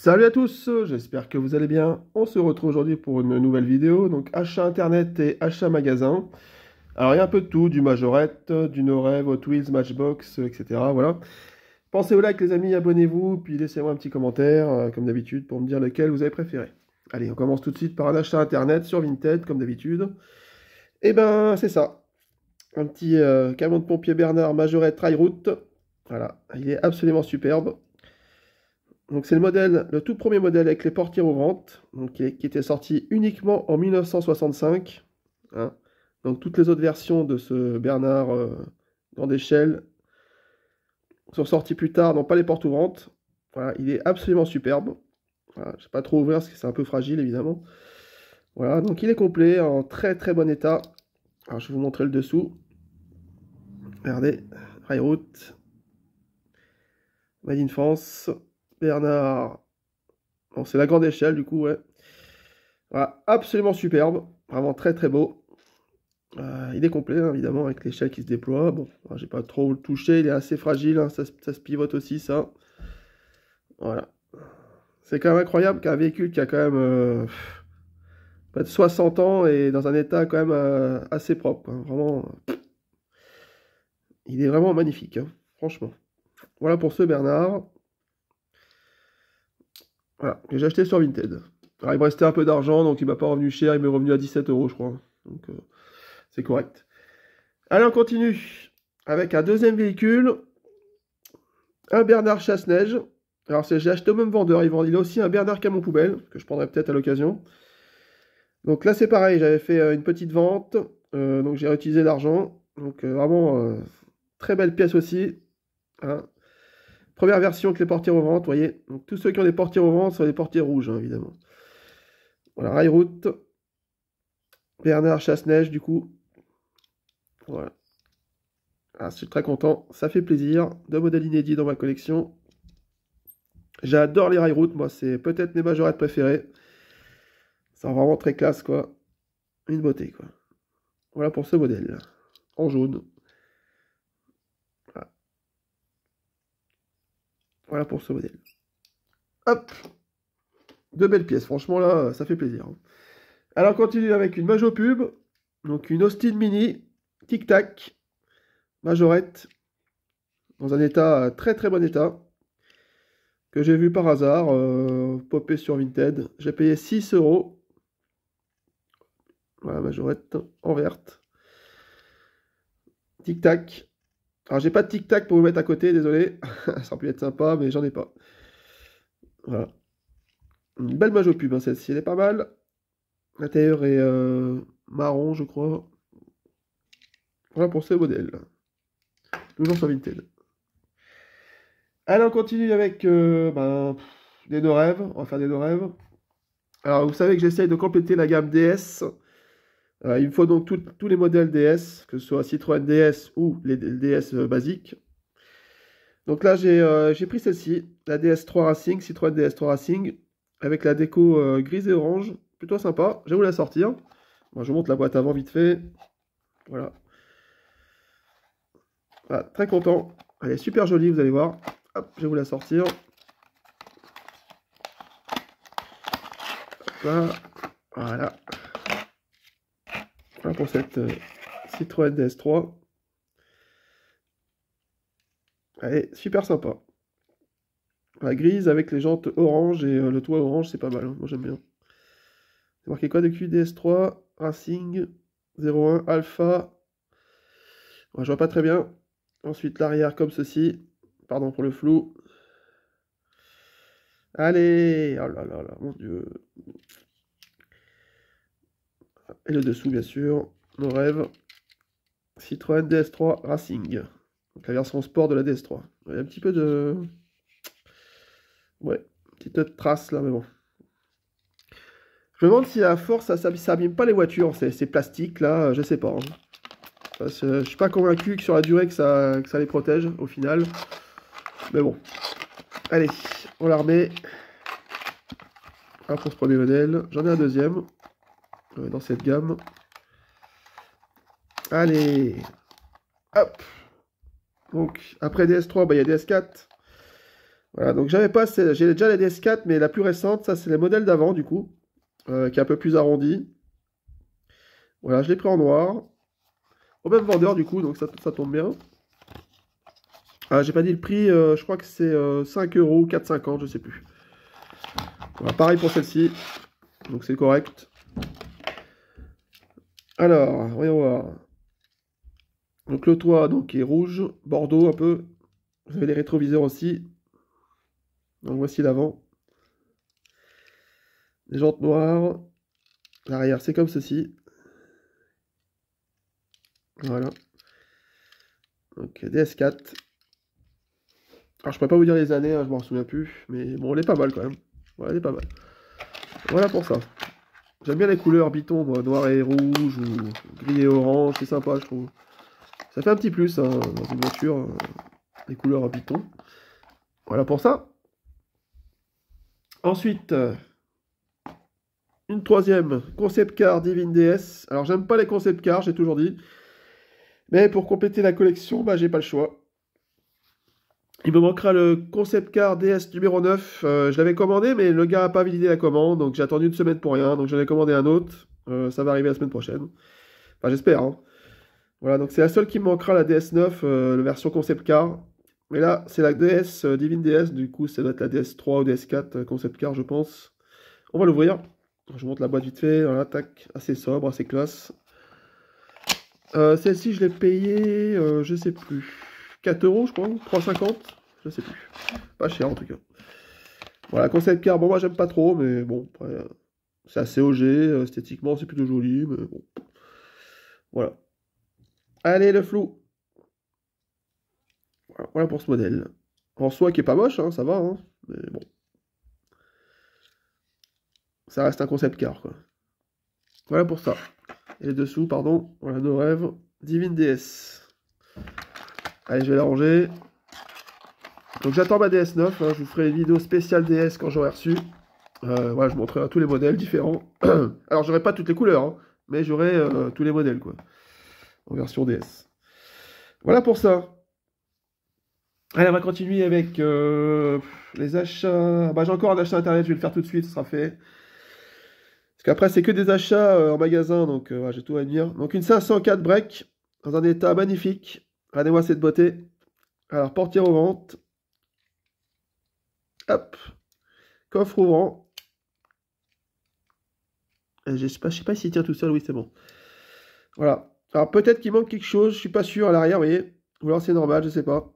Salut à tous, j'espère que vous allez bien. On se retrouve aujourd'hui pour une nouvelle vidéo, donc achat internet et achat magasin. Alors il y a un peu de tout, du Majorette, du No Rêve, Hot Wheels, Matchbox, etc. Voilà. Pensez au like les amis, abonnez-vous, puis laissez-moi un petit commentaire, comme d'habitude, pour me dire lequel vous avez préféré. Allez, on commence tout de suite par un achat internet sur Vinted, comme d'habitude. Et ben c'est ça, un petit camion de pompier Bernard Majorette Tri-Route. Voilà, il est absolument superbe. Donc c'est le modèle, le tout premier modèle avec les portières ouvrantes, donc qui était sorti uniquement en 1965. Hein. Donc toutes les autres versions de ce Bernard grande échelle sont sorties plus tard, n'ont pas les portes ouvrantes. Voilà, il est absolument superbe. Voilà, je ne sais pas trop ouvrir parce que c'est un peu fragile évidemment. Voilà, donc il est complet, en très très bon état. Alors je vais vous montrer le dessous. Regardez, Railroad, Made in France, Bernard. Bon, c'est la grande échelle du coup, ouais. Voilà, absolument superbe, vraiment très très beau. Il est complet, hein, évidemment, avec l'échelle qui se déploie. Bon, j'ai pas trop le touché, il est assez fragile, hein, ça se pivote aussi, ça. Voilà. C'est quand même incroyable qu'un véhicule qui a quand même pas de 60 ans et dans un état quand même assez propre. Hein, vraiment, il est vraiment magnifique, hein, franchement. Voilà pour ce Bernard. Voilà, que j'ai acheté sur Vinted. Alors, il me restait un peu d'argent, donc il m'a pas revenu cher, il m'est revenu à 17 €, je crois. Donc, c'est correct. Allez, on continue avec un deuxième véhicule, un Bernard Chasse-Neige. Alors, j'ai acheté au même vendeur, il a aussi un Bernard Camion Poubelle, que je prendrai peut-être à l'occasion. Donc là, c'est pareil, j'avais fait une petite vente, donc j'ai réutilisé l'argent. Donc vraiment, très belle pièce aussi. Hein. Première version avec les portières ouvrantes, vous voyez. Donc tous ceux qui ont des portières ouvrantes sont des portières rouges, hein, évidemment. Voilà, Railroad, Bernard Chasse-Neige, du coup. Voilà. Ah, je suis très content, ça fait plaisir. Deux modèles inédits dans ma collection. J'adore les Railroad, moi, c'est peut-être mes majorettes préférées. C'est vraiment très classe, quoi. Une beauté, quoi. Voilà pour ce modèle. En jaune. Voilà, voilà pour ce modèle. Hop! Deux belles pièces, franchement, là, ça fait plaisir. Hein. Alors, on continue avec une Majo Pub. Donc, une Austin Mini, Tic Tac, Majorette, dans un état, très très bon état, que j'ai vu par hasard, popper sur Vinted. J'ai payé 6 €. Voilà, Majorette en verte. Tic Tac. Alors, j'ai pas de Tic Tac pour vous mettre à côté, désolé. Ça aurait pu être sympa, mais j'en ai pas. Voilà. Une belle Majo Pub, hein, celle-ci, elle est pas mal. L'intérieur est marron, je crois. Voilà pour ce modèle. Toujours sur Vinted. Allez, on continue avec des deux rêves. On va faire des deux rêves. Alors, vous savez que j'essaye de compléter la gamme DS. Il me faut donc tous les modèles DS, que ce soit Citroën DS ou les DS basiques. Donc là, j'ai pris celle-ci, la DS3 Racing, Citroën DS3 Racing, avec la déco grise et orange. Plutôt sympa. Je vais vous la sortir. Bon, je vous montre la boîte avant vite fait. Voilà. Voilà, très content. Elle est super jolie, vous allez voir. Hop, je vais vous la sortir. Là, voilà. Voilà pour cette Citroën DS3. Elle est super sympa. La grise avec les jantes orange et le toit orange, c'est pas mal. Hein. Moi j'aime bien. C'est marqué quoi dessus? DS3 Racing 01 Alpha. Ouais, je vois pas très bien. Ensuite l'arrière comme ceci. Pardon pour le flou. Allez! Oh là là là, mon Dieu. Et le dessous, bien sûr. Nos rêves. Citroën DS3 Racing. Donc la version sport de la DS3. Il y a un petit peu de... Ouais, petite trace là, mais bon. Je me demande si à force, ça abîme pas les voitures, ces plastiques là, je sais pas. Hein. Parce que je suis pas convaincu que sur la durée que ça les protège au final. Mais bon. Allez, on la remet. Un pour ce premier modèle. J'en ai un deuxième. Dans cette gamme. Allez. Hop. Donc, après DS3, il y a DS4. Voilà, donc j'ai déjà la DS4, mais la plus récente, ça c'est les modèles d'avant du coup, qui est un peu plus arrondi. Voilà, je l'ai pris en noir, au même vendeur du coup, donc ça tombe bien. Ah, j'ai pas dit le prix, je crois que c'est 5 euros, 4,50, je sais plus. Voilà, pareil pour celle-ci, donc c'est correct. Alors, voyons voir. Donc le toit donc, est rouge, bordeaux un peu. Vous avez les rétroviseurs aussi. Donc voici l'avant. Les jantes noires. L'arrière, c'est comme ceci. Voilà. Donc DS4. Alors je pourrais pas vous dire les années, hein, je m'en souviens plus. Mais bon, elle est pas mal quand même. Voilà, elle est pas mal. Voilà pour ça. J'aime bien les couleurs Biton, moi, noir et rouge ou gris et orange, c'est sympa je trouve. Ça fait un petit plus hein, dans une voiture, les couleurs Biton. Voilà pour ça. Ensuite, une troisième, concept car Divine DS. Alors j'aime pas les concept cars, j'ai toujours dit. Mais pour compléter la collection, bah j'ai pas le choix. Il me manquera le concept car DS numéro 9. Je l'avais commandé, mais le gars n'a pas validé la commande, donc j'ai attendu une semaine pour rien. Donc j'en ai commandé un autre. Ça va arriver la semaine prochaine. Enfin j'espère, hein. Voilà, donc c'est la seule qui me manquera, la DS9, la version concept car. Mais là, c'est la DS, Divine DS, du coup ça doit être la DS3 ou DS4 concept car, je pense. On va l'ouvrir. Je vous montre la boîte vite fait. Voilà, tac, assez sobre, assez classe. Celle-ci, je l'ai payée, je sais plus. 4 euros, je crois, 3,50, je sais plus. Pas cher en tout cas. Voilà, concept car, bon, moi j'aime pas trop, mais bon, après, c'est assez OG, esthétiquement c'est plutôt joli, mais bon. Voilà. Allez, le flou. Voilà pour ce modèle. En soi, qui est pas moche, hein, ça va, hein, mais bon. Ça reste un concept car, quoi. Voilà pour ça. Et les dessous, pardon, voilà nos rêves. Divine DS. Allez, je vais la ranger. Donc j'attends ma DS9, hein, je vous ferai une vidéo spéciale DS quand j'aurai reçu. Voilà, je vous montrerai tous les modèles différents. Alors j'aurai pas toutes les couleurs, hein, mais j'aurai tous les modèles, quoi. En version DS. Voilà pour ça. Allez, on va continuer avec les achats. Bah, j'ai encore un achat internet, je vais le faire tout de suite, ce sera fait. Parce qu'après, c'est que des achats en magasin, donc voilà, j'ai tout à dire. Donc une 504 break, dans un état magnifique. Regardez-moi cette beauté. Alors, portière aux ventes. Hop. Coffre ouvrant. Je sais pas s'il tient tout seul, oui, c'est bon. Voilà. Alors, peut-être qu'il manque quelque chose, je suis pas sûr à l'arrière, vous voyez. Ou alors c'est normal, je sais pas.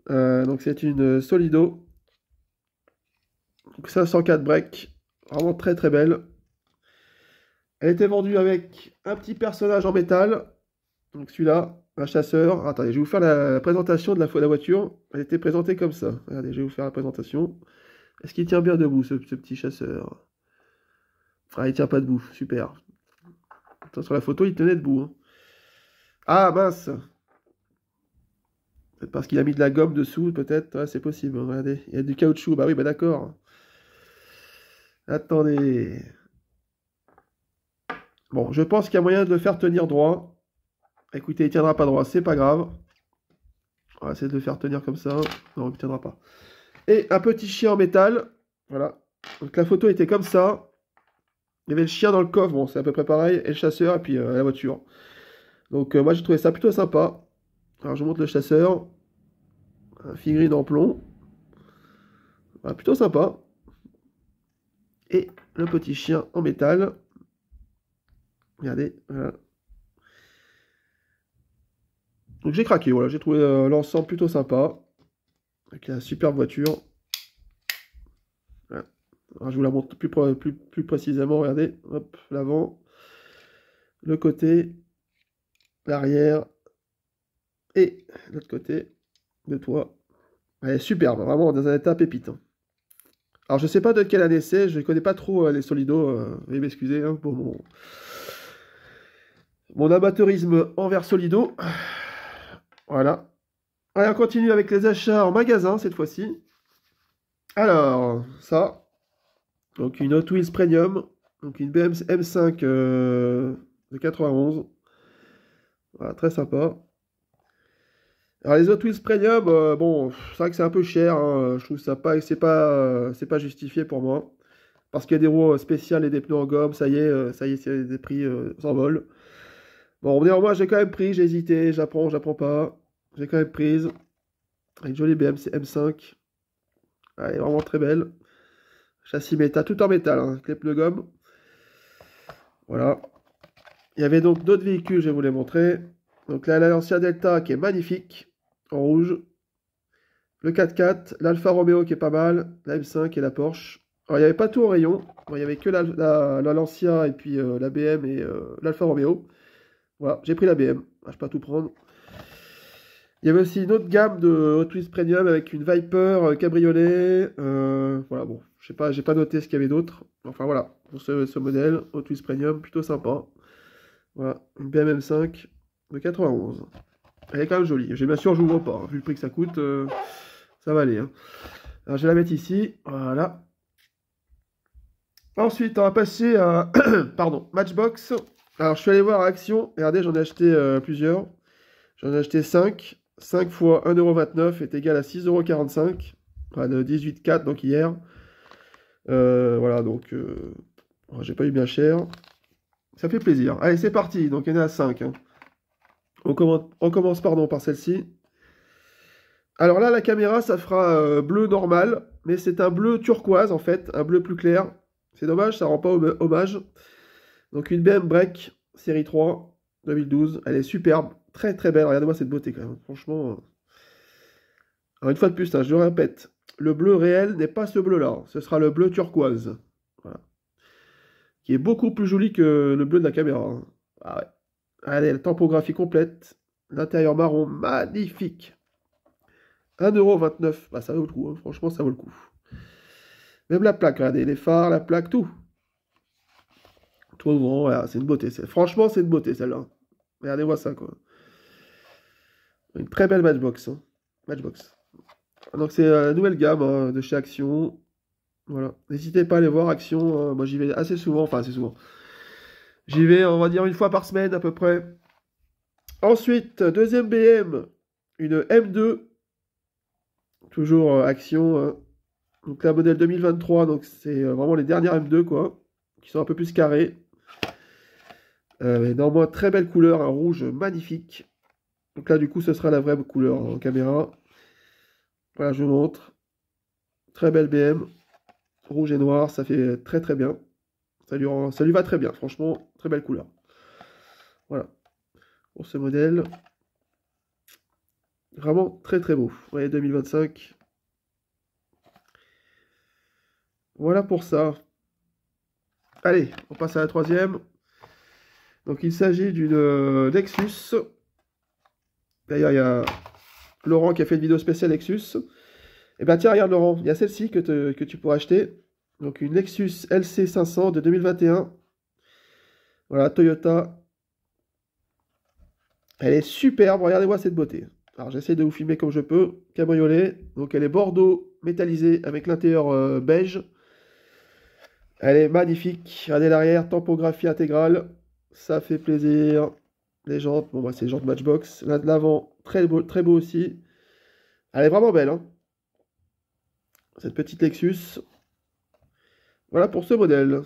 Donc, c'est une Solido. Donc, 504 break. Vraiment très très belle. Elle était vendue avec un petit personnage en métal. Donc celui-là, un chasseur. Attendez, je vais vous faire la présentation de la voiture. Elle était présentée comme ça. Regardez, je vais vous faire la présentation. Est-ce qu'il tient bien debout, ce petit chasseur? Ah, il tient pas debout. Super. Attends, sur la photo, il tenait debout, hein. Ah, mince. Peut-être parce qu'il a mis de la gomme dessous, peut-être. Ouais, c'est possible, hein. Regardez, il y a du caoutchouc. Bah oui, bah d'accord. Attendez. Bon, je pense qu'il y a moyen de le faire tenir droit. Écoutez, il tiendra pas droit, c'est pas grave. On va essayer de le faire tenir comme ça. Non, il ne tiendra pas. Et un petit chien en métal. Voilà. Donc la photo était comme ça. Il y avait le chien dans le coffre, bon, c'est à peu près pareil. Et le chasseur, et puis la voiture. Donc moi, j'ai trouvé ça plutôt sympa. Alors je vous montre le chasseur. Un figurine en plomb. Voilà, plutôt sympa. Et le petit chien en métal. Regardez, voilà. Donc j'ai craqué, voilà. J'ai trouvé l'ensemble plutôt sympa. Avec la superbe voiture. Voilà. Alors, je vous la montre plus précisément. Regardez, hop, l'avant, le côté, l'arrière et l'autre côté de toit. Elle est superbe, vraiment dans un état pépite, hein. Alors je sais pas de quelle année c'est, je ne connais pas trop les Solido, veuillez m'excuser hein, pour mon amateurisme envers Solido. Voilà. Allez, on continue avec les achats en magasin cette fois-ci. Alors, ça. Donc une Hot Wheels Premium. Donc une BM M5 de 91. Voilà, très sympa. Alors les Hot Wheels Premium, bon, c'est vrai que c'est un peu cher, hein, je trouve ça pas, c'est pas justifié pour moi. Parce qu'il y a des roues spéciales et des pneus en gomme, ça y est, c'est des prix s'envolent. Bon, néanmoins, j'ai quand même pris, j'ai hésité, j'apprends pas. J'ai quand même prise. Une jolie BM M5. Elle est vraiment très belle. Châssis métal, tout en métal, hein, avec les pneus gomme. Voilà. Il y avait donc d'autres véhicules, je vais vous les montrer. Donc là, la Lancia Delta qui est magnifique, en rouge. Le 4x4, l'Alfa Romeo qui est pas mal, la M5 et la Porsche. Alors, il n'y avait pas tout en rayon. Bon, il n'y avait que la Lancia et puis la BM et l'Alfa Romeo. Voilà, j'ai pris la BM. Ah, je ne peux pas tout prendre. Il y avait aussi une autre gamme de Hot Wheels Premium avec une Viper cabriolet. Voilà, bon, je sais pas, j'ai pas noté ce qu'il y avait d'autre. Enfin voilà, pour ce modèle, Hot Wheels Premium, plutôt sympa. Voilà, une BM M5 de 91. Elle est quand même jolie. Bien sûr, je vous vois pas, hein. Vu le prix que ça coûte, ça va aller, hein. Alors, je vais la mettre ici. Voilà. Ensuite, on va passer à pardon, Matchbox. Alors, je suis allé voir à Action. Regardez, j'en ai acheté plusieurs. J'en ai acheté 5. 5 fois 1,29 € est égal à 6,45 €. Enfin, de 18,4 donc hier. Voilà, donc j'ai pas eu bien cher. Ça fait plaisir. Allez, c'est parti. Donc, il y en a 5, hein. On commence pardon, par celle-ci. Alors là, la caméra, ça fera bleu normal, mais c'est un bleu turquoise en fait, un bleu plus clair. C'est dommage, ça rend pas hommage. Donc une BM Break série 3 2012, elle est superbe, très très belle. Regardez-moi cette beauté quand même, franchement. Alors une fois de plus, hein, je le répète, le bleu réel n'est pas ce bleu-là, ce sera le bleu turquoise, voilà, qui est beaucoup plus joli que le bleu de la caméra, hein. Ah ouais. Allez, la topographie complète, l'intérieur marron magnifique. 1,29 €, bah, ça vaut le coup, hein. Franchement, ça vaut le coup. Même la plaque, regardez, les phares, la plaque, tout. Tout ouvrant, voilà, c'est une beauté. Franchement, c'est une beauté celle-là. Regardez-moi ça, quoi. Une très belle Matchbox, hein. Matchbox. Donc, c'est la nouvelle gamme, hein, de chez Action. Voilà. N'hésitez pas à aller voir Action, hein. Moi, j'y vais assez souvent, enfin, assez souvent. J'y vais, on va dire, une fois par semaine à peu près. Ensuite, deuxième BM, une M2. Toujours Action, hein. Donc, la modèle 2023, donc c'est vraiment les dernières M2, quoi, qui sont un peu plus carrées. Néanmoins, très belle couleur, un rouge magnifique. Donc là, du coup, ce sera la vraie couleur en caméra. Voilà, je vous montre. Très belle BM. Rouge et noir, ça fait très très bien. Ça lui va très bien, franchement, très belle couleur. Voilà, pour ce modèle. Vraiment très très beau. Vous voyez, 2025. Voilà pour ça. Allez, on passe à la troisième. Donc il s'agit d'une Lexus. D'ailleurs, il y a Laurent qui a fait une vidéo spéciale Lexus. Et bien tiens, regarde Laurent, il y a celle-ci que tu pourras acheter. Donc une Lexus LC500 de 2021. Voilà, Toyota. Elle est superbe, regardez-moi cette beauté. Alors j'essaie de vous filmer comme je peux. Cabriolet, donc elle est bordeaux métallisée avec l'intérieur beige. Elle est magnifique. Regardez l'arrière, topographie intégrale. Ça fait plaisir. Les jantes, bon bah c'est les jantes Matchbox. L'avant, très beau aussi. Elle est vraiment belle, hein, cette petite Lexus. Voilà pour ce modèle.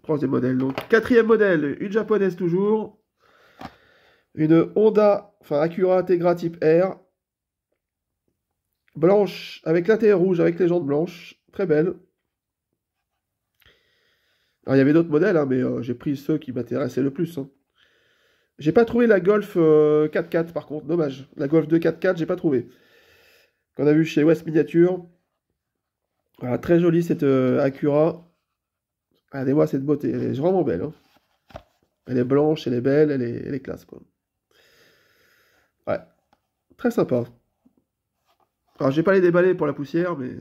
Troisième modèle, donc. Quatrième modèle, une japonaise toujours. Une Honda, enfin Acura Integra type R. Blanche, avec l'intérieur rouge, avec les jantes blanches. Très belle. Alors il y avait d'autres modèles, hein, mais j'ai pris ceux qui m'intéressaient le plus, hein. J'ai pas trouvé la Golf 4x4 par contre, dommage. La Golf 2 4x4, j'ai pas trouvé. Qu'on a vu chez West Miniature. Voilà, très jolie cette Acura. Regardez-moi cette beauté, elle est vraiment belle, hein. Elle est blanche, elle est belle, elle est classe, quoi. Ouais, très sympa. Alors, je vais pas les déballer pour la poussière, mais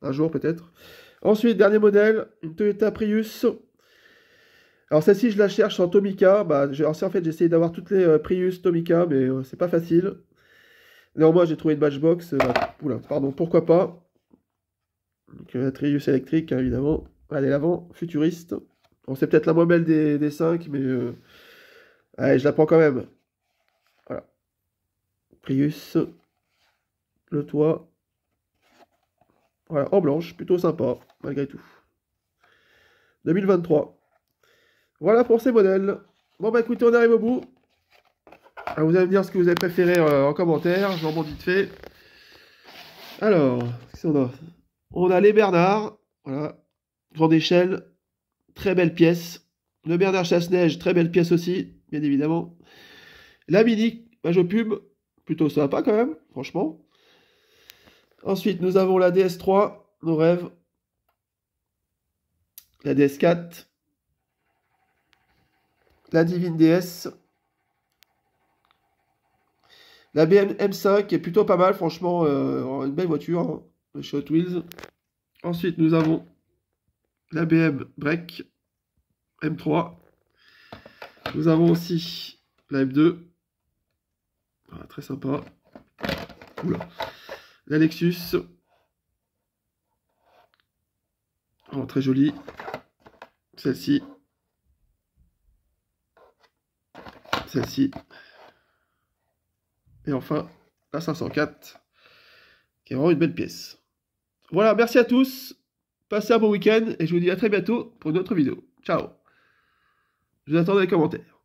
un jour peut-être. Ensuite, dernier modèle, une Toyota Prius. Alors, celle-ci, je la cherche en Tomica. Bah, en fait, j'ai essayé d'avoir toutes les Prius Tomica, mais c'est pas facile. Néanmoins, j'ai trouvé une Matchbox. Oula, pardon, pourquoi pas. Donc, la Prius électrique, hein, évidemment. Allez, l'avant, futuriste. Bon, c'est peut-être la moins belle des 5, mais allez, je la prends quand même. Voilà. Prius. Le toit. Voilà, en blanche, plutôt sympa, malgré tout. 2023. Voilà pour ces modèles. Bon bah écoutez, on arrive au bout. Alors, vous allez me dire ce que vous avez préféré en commentaire, j'en montre vite fait. Alors, qu'est-ce qu'on a? On a les Bernard, voilà, grande échelle, très belle pièce. Le Bernard Chasse-Neige, très belle pièce aussi, bien évidemment. La Mini, Majopub, plutôt sympa quand même, franchement. Ensuite, nous avons la DS3, nos rêves. La DS4. La Divine DS. La BM M5 est plutôt pas mal, franchement, une belle voiture, hein, le chez Hot Wheels. Ensuite, nous avons la BM Break M3. Nous avons aussi la M2. Voilà, très sympa. Oula. La Lexus. Oh, très jolie. Celle-ci. Celle-ci. Et enfin, la 504, qui est vraiment une belle pièce. Voilà, merci à tous. Passez un bon week-end et je vous dis à très bientôt pour une autre vidéo. Ciao. Je vous attends dans les commentaires.